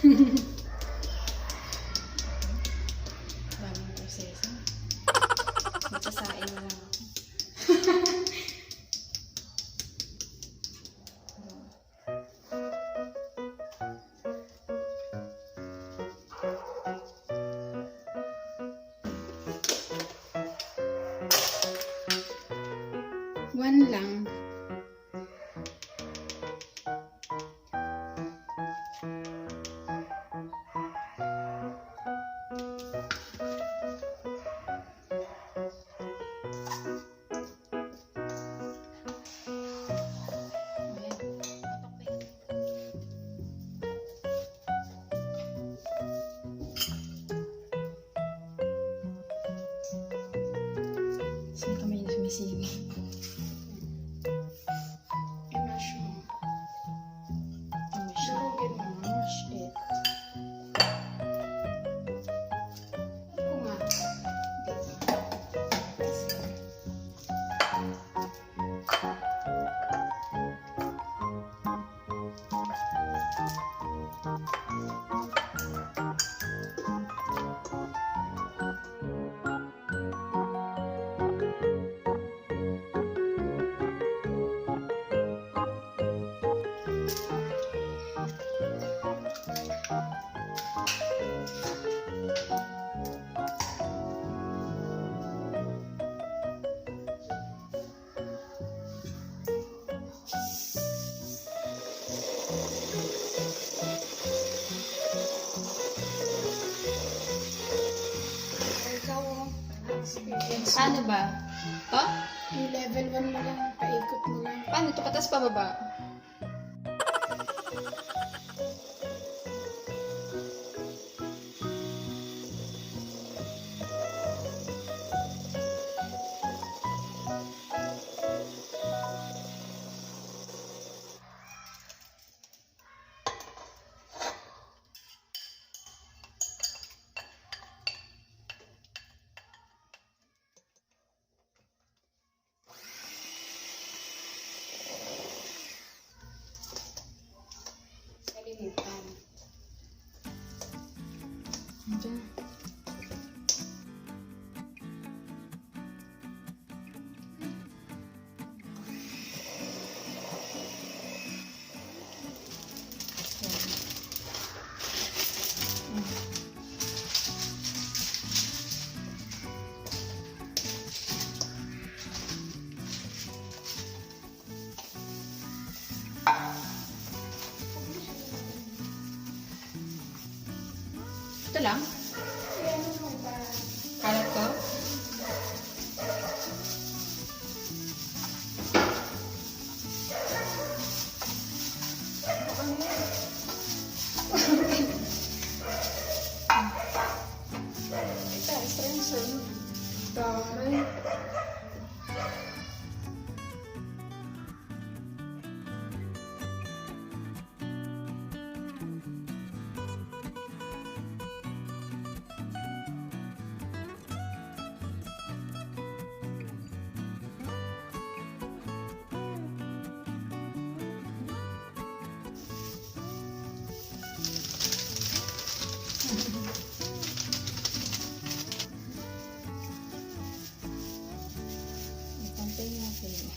Daming proseso. Magsasain na lang ako. One lang. Saan kami na sumisingit? I-mash mo. Durugin mo. Mash it. Ako nga. Dito. Ikaw, experience. Ano ba? To? Yung level 1 mo lang, paikot mo lang. Paano ito? Patas pa baba? Kalimitan. Diyan. Ito lang? Kalat ko? Ito, strengthen. Taray. Pantay natin.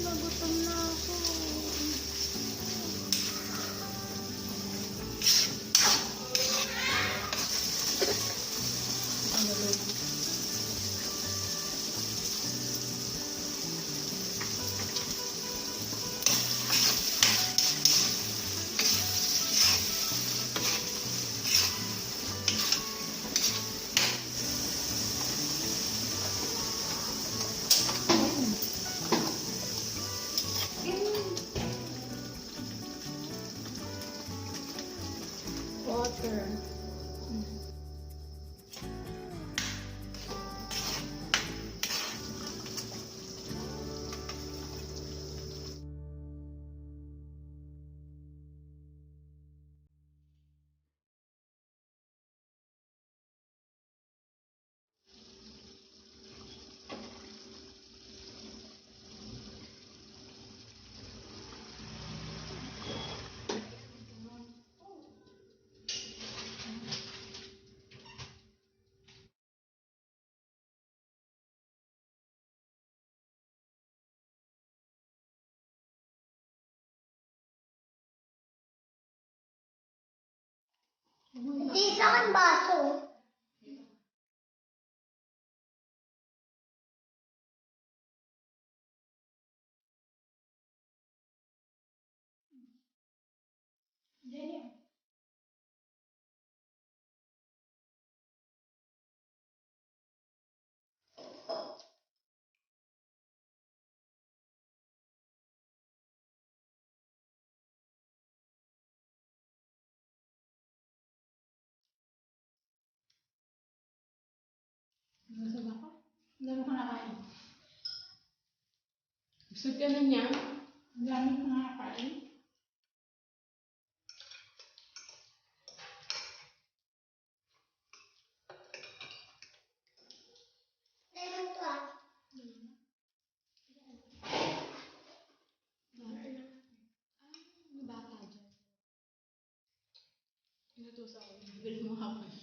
Nagutom na ako. butter. Hindi sa akin baso. Nasaan ako? Ang dami ko nakain. Gusto ka na niya? Ang dami ko nakakain. Meron to ah. May bata dyan. Inutusan ko. Bibili mo hapon.